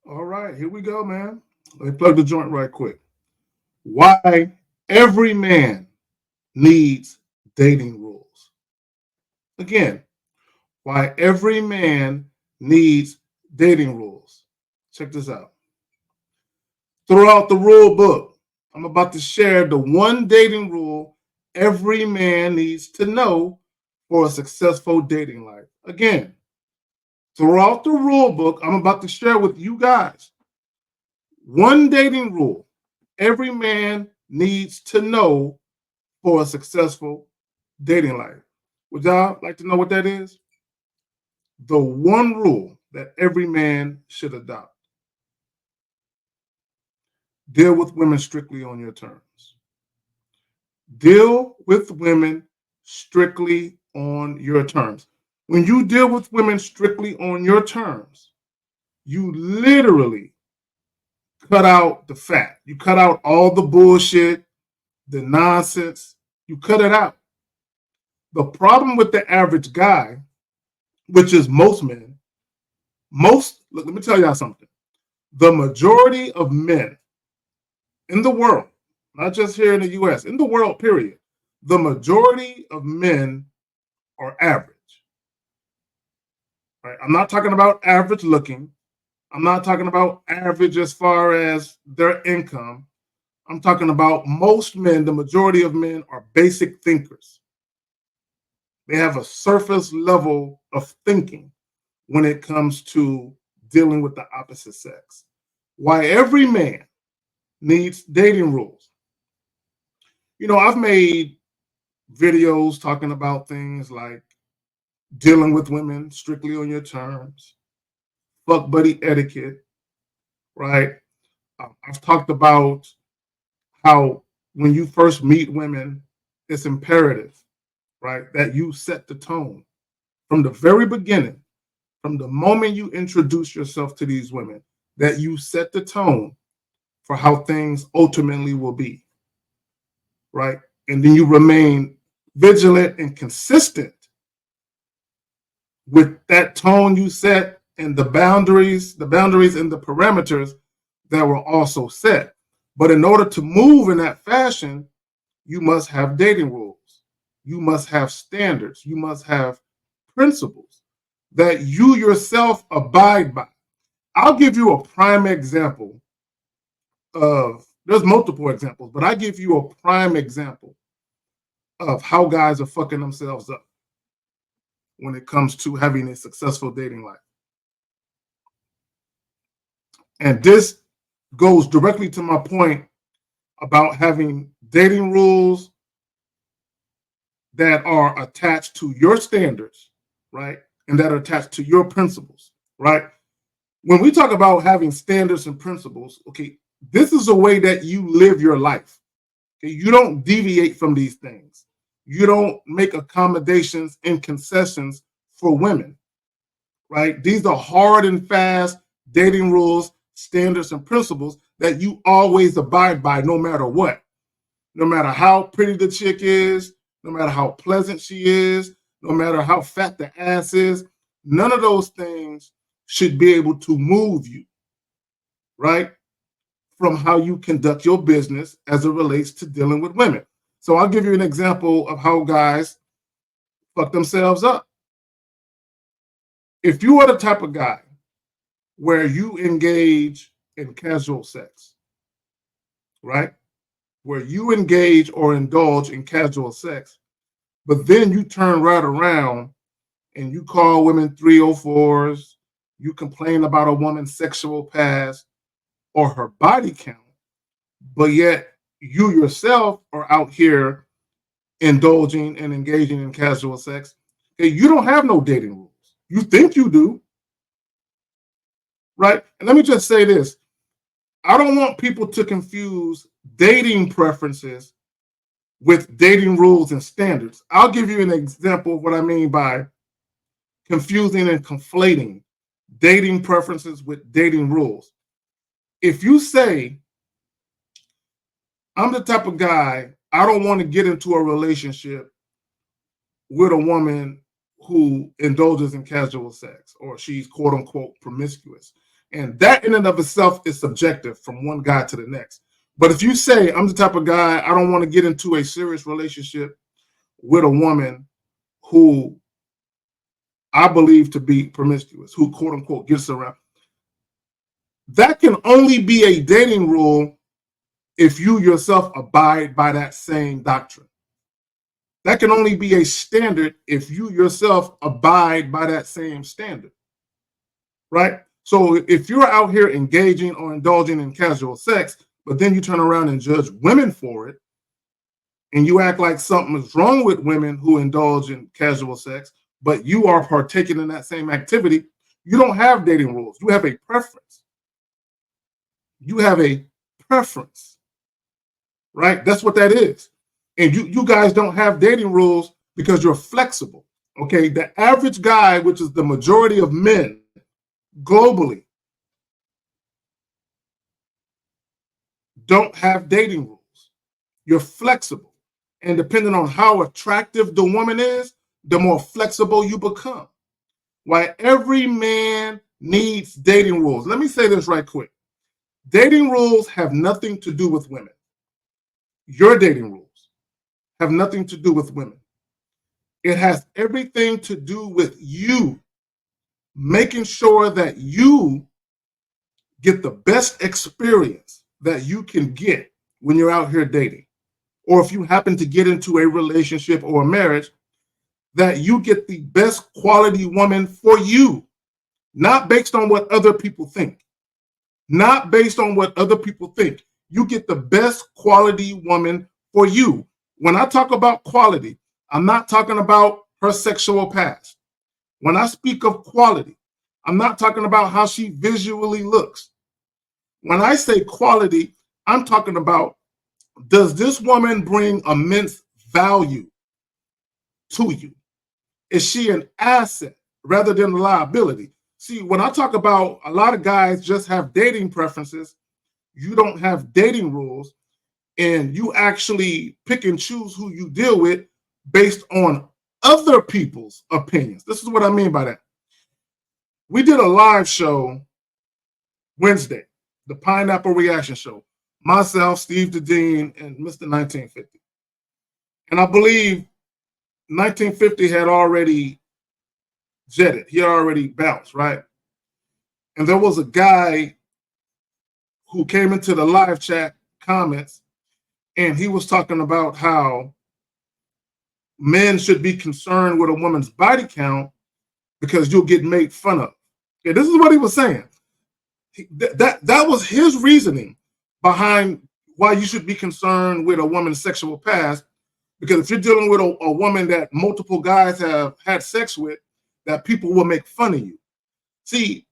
All right, here we go, man. Let me plug the joint right quick. Why every man needs dating rules. Again, why every man needs dating rules. Check this out. Throughout the rule book, I'm about to share the one dating rule every man needs to know for a successful dating life. Again, throughout the rule book, I'm about to share with you guys one dating rule every man needs to know for a successful dating life. Would y'all like to know what that is? The one rule that every man should adopt: deal with women strictly on your terms. Deal with women strictly on your terms. When you deal with women strictly on your terms, you literally cut out the fat. You cut out all the bullshit, the nonsense. You cut it out. The problem with the average guy, which is most men, let me tell y'all something. The majority of men in the world, not just here in the US, in the world, period, the majority of men are average. Right? I'm not talking about average looking. I'm not talking about average as far as their income. I'm talking about most men, the majority of men are basic thinkers. They have a surface level of thinking when it comes to dealing with the opposite sex. Why every man needs dating rules. You know, I've made videos talking about things like dealing with women strictly on your terms, fuck buddy etiquette, right? I've talked about how when you first meet women, it's imperative, right, that you set the tone from the very beginning, from the moment you introduce yourself to these women, that you set the tone for how things ultimately will be, right? And then you remain vigilant and consistent with that tone you set and the boundaries and the parameters that were also set. But in order to move in that fashion, you must have dating rules. You must have standards. You must have principles that you yourself abide by. I'll give you a prime example there's multiple examples, but I give you a prime example of how guys are fucking themselves up when it comes to having a successful dating life. And this goes directly to my point about having dating rules that are attached to your standards, right? And that are attached to your principles, right? When we talk about having standards and principles, okay, this is a way that you live your life. Okay? You don't deviate from these things. You don't make accommodations and concessions for women, right? These are hard and fast dating rules, standards, and principles that you always abide by no matter what. No matter how pretty the chick is, no matter how pleasant she is, no matter how fat the ass is, none of those things should be able to move you, right, from how you conduct your business as it relates to dealing with women. So I'll give you an example of how guys fuck themselves up. If you are the type of guy where you engage in casual sex, right, where you engage or indulge in casual sex, but then you turn right around and you call women 304s, you complain about a woman's sexual past or her body count, but yet you yourself are out here indulging and engaging in casual sex, okay, you don't have no dating rules. You think you do, right? And let me just say this. I don't want people to confuse dating preferences with dating rules and standards. I'll give you an example of what I mean by confusing and conflating dating preferences with dating rules. If you say, I'm the type of guy, I don't want to get into a relationship with a woman who indulges in casual sex or she's quote unquote promiscuous. And that in and of itself is subjective from one guy to the next. But if you say, I'm the type of guy, I don't want to get into a serious relationship with a woman who I believe to be promiscuous, who quote unquote gets around, that can only be a dating rule if you yourself abide by that same doctrine. That can only be a standard if you yourself abide by that same standard, right? So if you're out here engaging or indulging in casual sex, but then you turn around and judge women for it, and you act like something is wrong with women who indulge in casual sex, but you are partaking in that same activity, you don't have dating rules. You have a preference. You have a preference, right? That's what that is. And you guys don't have dating rules because you're flexible, okay? The average guy, which is the majority of men globally, don't have dating rules. You're flexible. And depending on how attractive the woman is, the more flexible you become. Why every man needs dating rules. Let me say this right quick. Dating rules have nothing to do with women. Your dating rules have nothing to do with women. It has everything to do with you making sure that you get the best experience that you can get when you're out here dating. Or if you happen to get into a relationship or a marriage, that you get the best quality woman for you, not based on what other people think. Not based on what other people think. You get the best quality woman for you. When I talk about quality, I'm not talking about her sexual past. When I speak of quality, I'm not talking about how she visually looks. When I say quality, I'm talking about, does this woman bring immense value to you? Is she an asset rather than a liability? See, when I talk about a lot of guys just have dating preferences, you don't have dating rules, and you actually pick and choose who you deal with based on other people's opinions. This is what I mean by that. We did a live show Wednesday, the Pineapple Reaction Show. Myself, Steve Dedeen, and Mr. 1950. And I believe 1950 had already jetted. He had already bounced, right? And there was a guy who came into the live chat comments, and he was talking about how men should be concerned with a woman's body count because you'll get made fun of. Okay, this is what he was saying. That was his reasoning behind why you should be concerned with a woman's sexual past, because if you're dealing with a woman that multiple guys have had sex with, that people will make fun of you. See,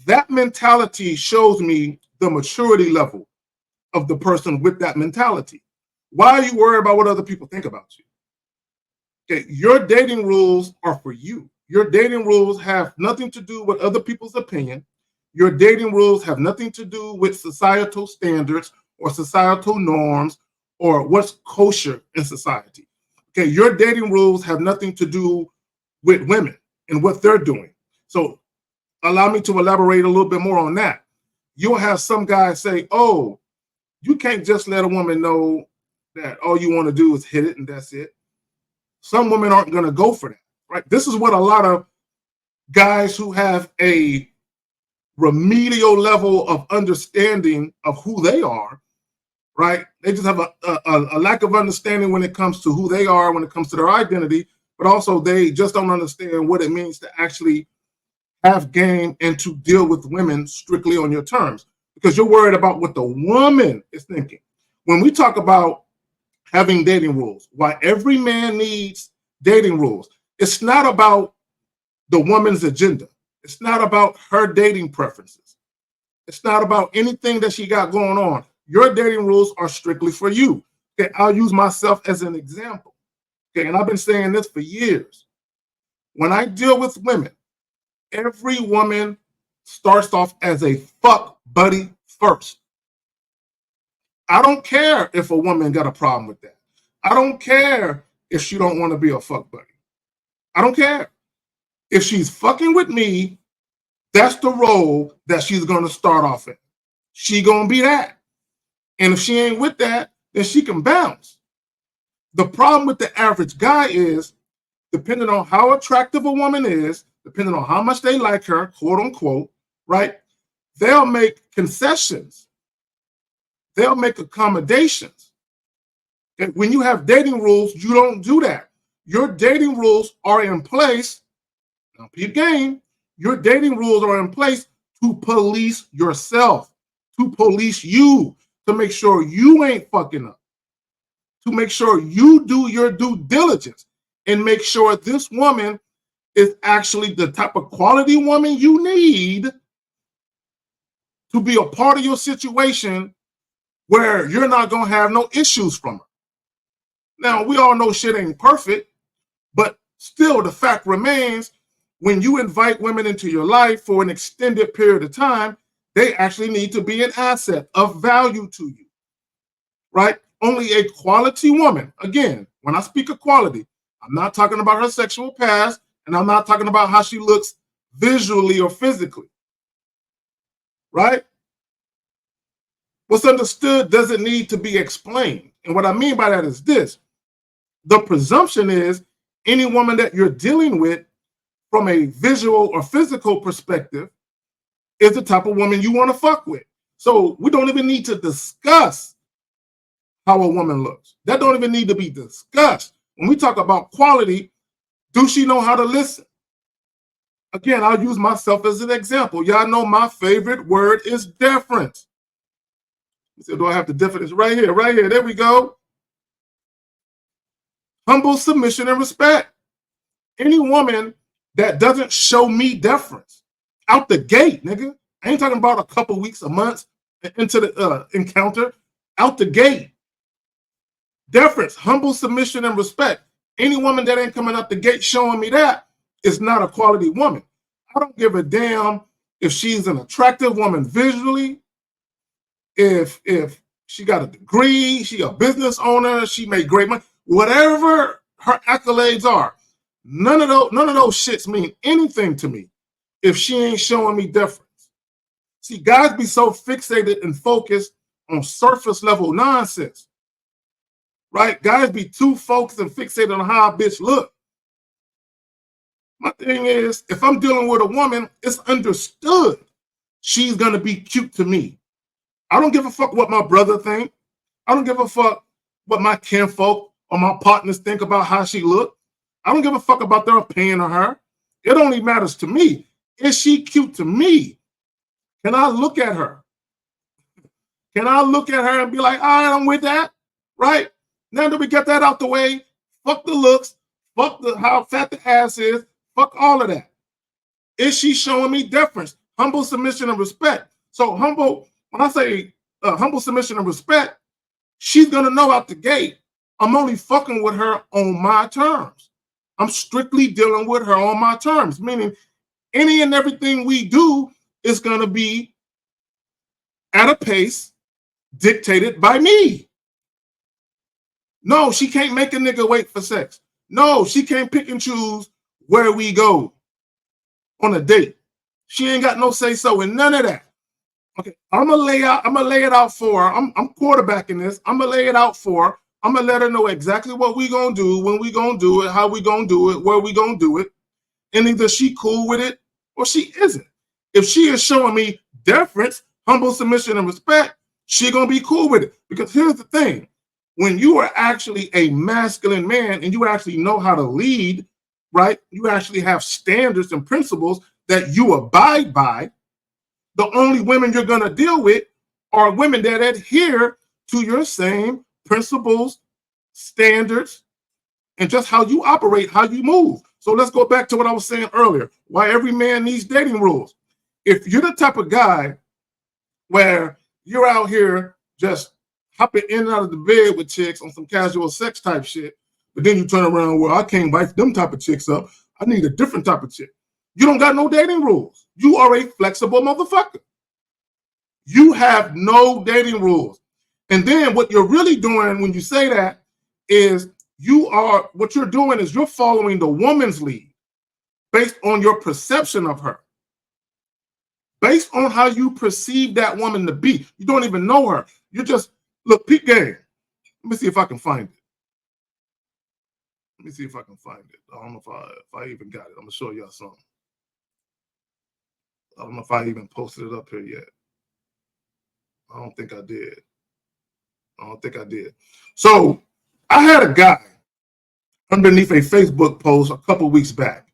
that mentality shows me the maturity level of the person with that mentality. Why are you worried about what other people think about you? Okay, your dating rules are for you. Your dating rules have nothing to do with other people's opinion. Your dating rules have nothing to do with societal standards or societal norms or what's kosher in society. Okay, your dating rules have nothing to do with women and what they're doing. So allow me to elaborate a little bit more on that. You'll have some guys say, oh, you can't just let a woman know that all you want to do is hit it and that's it. Some women aren't going to go for that, right? This is what a lot of guys who have a remedial level of understanding of who they are, right? They just have a lack of understanding when it comes to who they are, when it comes to their identity, but also they just don't understand what it means to actually have game and to deal with women strictly on your terms, because you're worried about what the woman is thinking. When we talk about having dating rules, why every man needs dating rules, it's not about the woman's agenda. It's not about her dating preferences. It's not about anything that she got going on. Your dating rules are strictly for you. Okay, I'll use myself as an example. Okay, and I've been saying this for years. When I deal with women, every woman starts off as a fuck buddy first. I don't care if a woman got a problem with that. I don't care if she don't want to be a fuck buddy. I don't care. If she's fucking with me, That's the role that she's going to start off in. She going to be that. And if she ain't with that, then she can bounce. The problem with the average guy is, depending on how attractive a woman is, depending on how much they like her, quote unquote, right? They'll make concessions. They'll make accommodations. And when you have dating rules, you don't do that. Your dating rules are in place. Now, peep game. Your dating rules are in place to police yourself, to police you, to make sure you ain't fucking up, to make sure you do your due diligence and make sure this woman is actually the type of quality woman you need to be a part of your situation where you're not going to have no issues from her. Now, we all know shit ain't perfect, but still the fact remains, when you invite women into your life for an extended period of time, they actually need to be an asset of value to you, right? Only a quality woman, again, when I speak of quality, I'm not talking about her sexual past, and I'm not talking about how she looks visually or physically, right? What's understood doesn't need to be explained. And what I mean by that is this. The presumption is any woman that you're dealing with from a visual or physical perspective is the type of woman you want to fuck with. So we don't even need to discuss how a woman looks. That don't even need to be discussed. When we talk about quality, do she know how to listen? Again, I'll use myself as an example. Y'all know my favorite word is deference. You said, do I have the deference? Right here, right here. There we go. Humble submission and respect. Any woman that doesn't show me deference out the gate, nigga. I ain't talking about a couple weeks, a month into the encounter. Out the gate. Deference, humble submission and respect. Any woman that ain't coming out the gate showing me that is not a quality woman. I don't give a damn if she's an attractive woman visually, if she got a degree, she a business owner, she made great money, whatever her accolades are. None of those shits mean anything to me if she ain't showing me deference. See, guys be so fixated and focused on surface level nonsense, right? Guys be too focused and fixated on how a bitch look. My thing is, if I'm dealing with a woman, it's understood she's gonna be cute to me. I don't give a fuck what my brother think. I don't give a fuck what my kinfolk or my partners think about how she look. I don't give a fuck about their opinion of her. It only matters to me. Is she cute to me? Can I look at her? Can I look at her and be like, all right, I'm with that, right? Now that we get that out the way, fuck the looks, fuck how fat the ass is, fuck all of that. Is she showing me deference? Humble submission and respect. So humble, when I say humble submission and respect, she's gonna know out the gate, I'm only fucking with her on my terms. I'm strictly dealing with her on my terms, meaning any and everything we do is gonna be at a pace dictated by me. No, she can't make a nigga wait for sex. No, she can't pick and choose where we go on a date. She ain't got no say so in none of that. Okay, I'm gonna lay it out for her. I'm quarterbacking this. I'm gonna lay it out for her. I'm gonna let her know exactly what we gonna do, when we gonna do it, how we gonna do it, where we gonna do it, and either she cool with it or she isn't. If she is showing me deference, humble submission, and respect, she gonna be cool with it. Because here's the thing: when you are actually a masculine man and you actually know how to lead, right? You actually have standards and principles that you abide by. The only women you're going to deal with are women that adhere to your same principles, standards, and just how you operate, how you move. So let's go back to what I was saying earlier, why every man needs dating rules. If you're the type of guy where you're out here just hopping in and out of the bed with chicks on some casual sex type shit, but then you turn around, well, I can't bite them type of chicks up. I need a different type of chick. You don't got no dating rules. You are a flexible motherfucker. You have no dating rules. And then what you're really doing when you say that is what you're doing is you're following the woman's lead based on your perception of her. based on how you perceive that woman to be. You don't even know her. You just, look, peep game. Let me see if I can find it. Let me see if I can find it. I don't know if I even got it. I'm going to show y'all something. I don't know if I even posted it up here yet. I don't think I did. So I had a guy underneath a Facebook post a couple weeks back,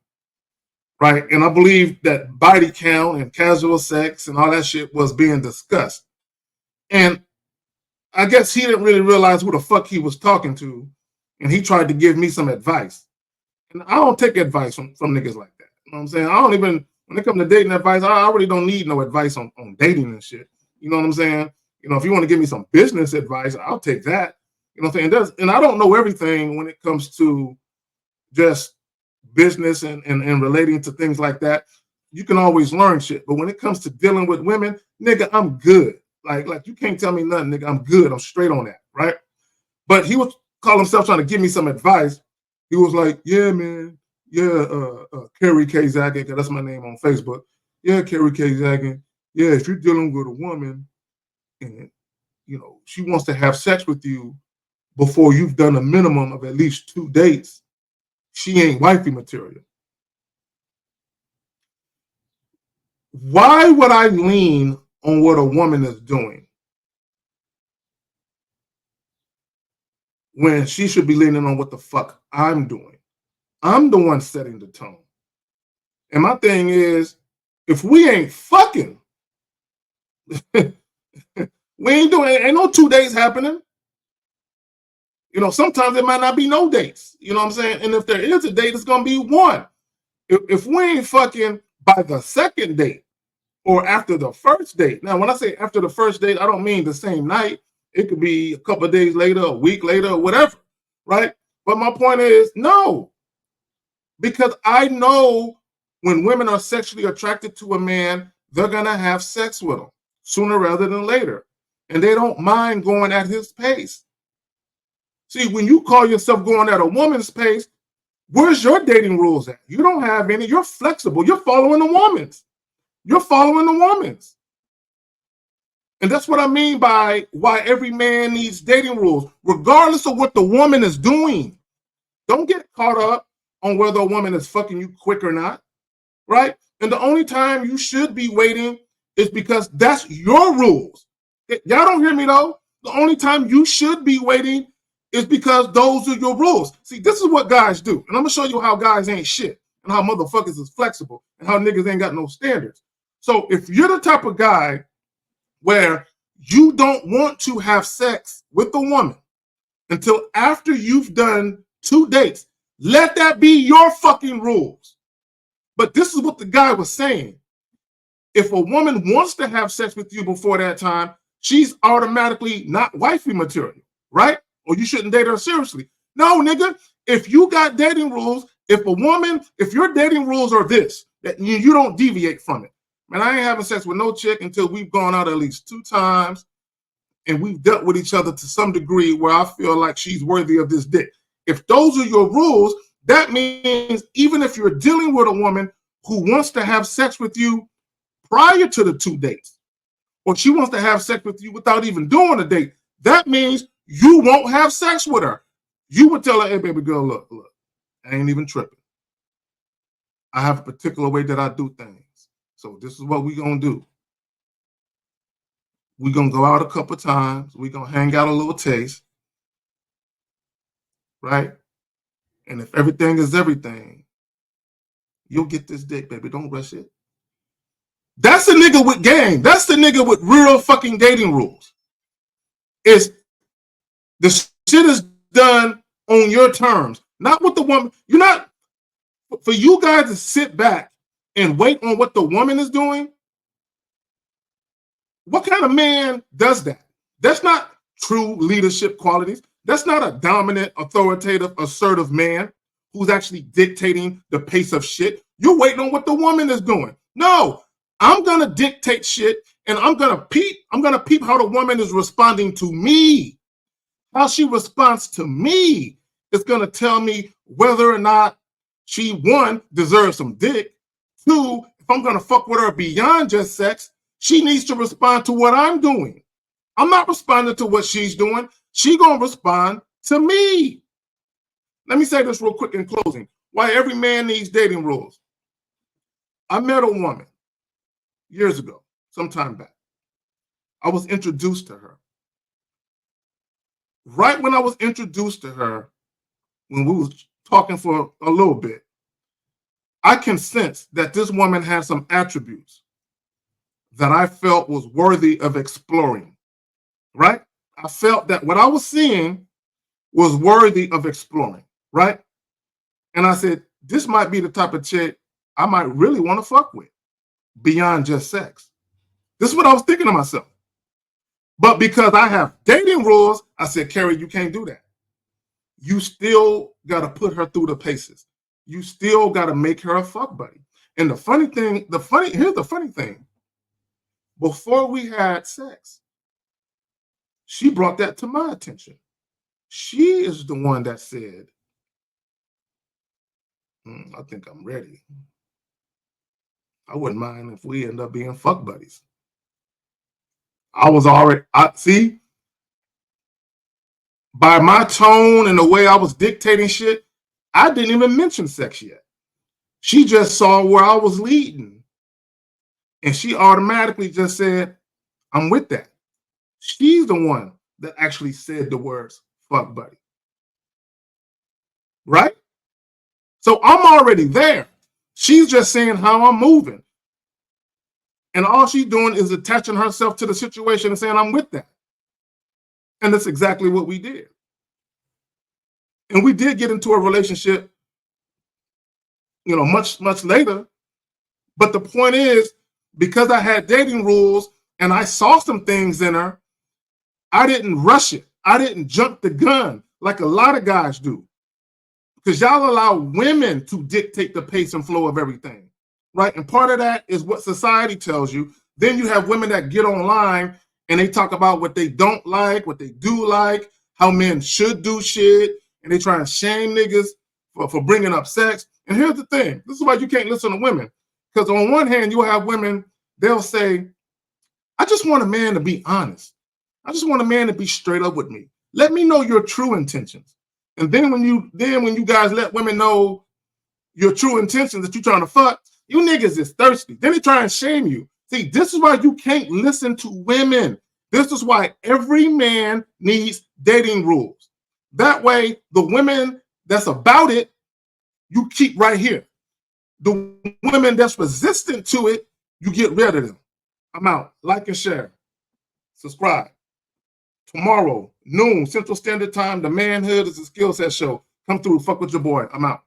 right? And I believe that body count and casual sex and all that shit was being discussed. And I guess he didn't really realize who the fuck he was talking to, and he tried to give me some advice. And I don't take advice from niggas like that. You know what I'm saying? I don't even, when it comes to dating advice, I really don't need no advice on dating and shit. You know what I'm saying? You know, if you want to give me some business advice, I'll take that. You know what I'm saying? And I don't know everything when it comes to just business and relating to things like that. You can always learn shit. But when it comes to dealing with women, nigga, I'm good. Like you can't tell me nothing, nigga. I'm good. I'm straight on that, right? But he would call himself trying to give me some advice. He was like, yeah, man. Yeah, Carrie K. Zaggin, because that's my name on Facebook. Yeah, Carrie K. Zaggin. Yeah, if you're dealing with a woman and, you know, she wants to have sex with you before you've done a minimum of at least 2 dates, she ain't wifey material. Why would I lean on what a woman is doing when she should be leaning on what the fuck I'm doing? I'm the one setting the tone. And my thing is, if we ain't fucking, we ain't no 2 days happening. You know, sometimes there might not be no dates. You know what I'm saying? And if there is a date, it's going to be one. If we ain't fucking by the second date or after the first date. Now, when I say after the first date, I don't mean the same night. It could be a couple of days later, a week later, or whatever, right? But my point is, no. Because I know when women are sexually attracted to a man, they're going to have sex with him sooner rather than later. And they don't mind going at his pace. See, when you call yourself going at a woman's pace, where's your dating rules at? You don't have any. You're flexible. You're following the woman's. And that's what I mean by why every man needs dating rules, regardless of what the woman is doing. Don't get caught up on whether a woman is fucking you quick or not, right? And the only time you should be waiting is because that's your rules. Y'all don't hear me though? The only time you should be waiting is because those are your rules. See, this is what guys do. And I'm gonna show you how guys ain't shit and how motherfuckers is flexible and how niggas ain't got no standards. So if you're the type of guy where you don't want to have sex with a woman until after you've done 2 dates, let that be your fucking rules. But this is what the guy was saying. If a woman wants to have sex with you before that time, she's automatically not wifey material, right? Or you shouldn't date her seriously. No, nigga, if you got dating rules, if your dating rules are this, that you don't deviate from it. Man, I ain't having sex with no chick until we've gone out at least 2 times and we've dealt with each other to some degree where I feel like she's worthy of this dick. If those are your rules, that means even if you're dealing with a woman who wants to have sex with you prior to the 2 dates, or she wants to have sex with you without even doing a date, that means you won't have sex with her. You would tell her, hey, baby girl, look, I ain't even tripping. I have a particular way that I do things. So this is what we're going to do. We're going to go out a couple times. We're going to hang out a little taste. Right? And if everything is everything, you'll get this dick, baby. Don't rush it. That's the nigga with game. That's the nigga with real fucking dating rules. Is the shit is done on your terms, not with the woman. You're not, for you guys to sit back and wait on what the woman is doing. What kind of man does that? That's not true leadership qualities. That's not a dominant, authoritative, assertive man who's actually dictating the pace of shit. You're waiting on what the woman is doing. No, I'm going to dictate shit and I'm going to peep how the woman is responding to me. How she responds to me is going to tell me whether or not she, one, deserves some dick. 2, if I'm going to fuck with her beyond just sex, she needs to respond to what I'm doing. I'm not responding to what she's doing. She going to respond to me. Let me say this real quick in closing. Why every man needs dating rules. I met a woman years ago, some time back. I was introduced to her. Right when I was introduced to her, when we was talking for a little bit, I can sense that this woman had some attributes that I felt was worthy of exploring, right? I felt that what I was seeing was worthy of exploring, right? And I said, this might be the type of chick I might really want to fuck with beyond just sex. This is what I was thinking to myself. But because I have dating rules, I said, Carrie, you can't do that. You still got to put her through the paces. You still got to make her a fuck buddy. And here's the funny thing. Before we had sex, she brought that to my attention. She is the one that said, I think I'm ready. I wouldn't mind if we end up being fuck buddies. See, by my tone and the way I was dictating shit, I didn't even mention sex yet. She just saw where I was leading. And she automatically just said, I'm with that. She's the one that actually said the words fuck buddy. Right? So I'm already there. She's just saying how I'm moving. And all she's doing is attaching herself to the situation and saying, I'm with that. And that's exactly what we did. And we did get into a relationship, much, much later. But the point is, because I had dating rules and I saw some things in her, I didn't rush it. I didn't jump the gun like a lot of guys do. Because y'all allow women to dictate the pace and flow of everything, right? And part of that is what society tells you. Then you have women that get online and they talk about what they don't like, what they do like, how men should do shit, and they try and shame niggas for bringing up sex. And here's the thing. This is why you can't listen to women. Because on one hand, you'll have women, they'll say, I just want a man to be honest. I just want a man to be straight up with me. Let me know your true intentions. And then when you guys let women know your true intentions that you're trying to fuck, you niggas is thirsty. Then they try and shame you. See, this is why you can't listen to women. This is why every man needs dating rules. That way, the women that's about it, you keep right here. The women that's resistant to it, you get rid of them. I'm out. Like and share. Subscribe. Tomorrow, noon, Central Standard Time, the Manhood is a Skill Set show. Come through. Fuck with your boy. I'm out.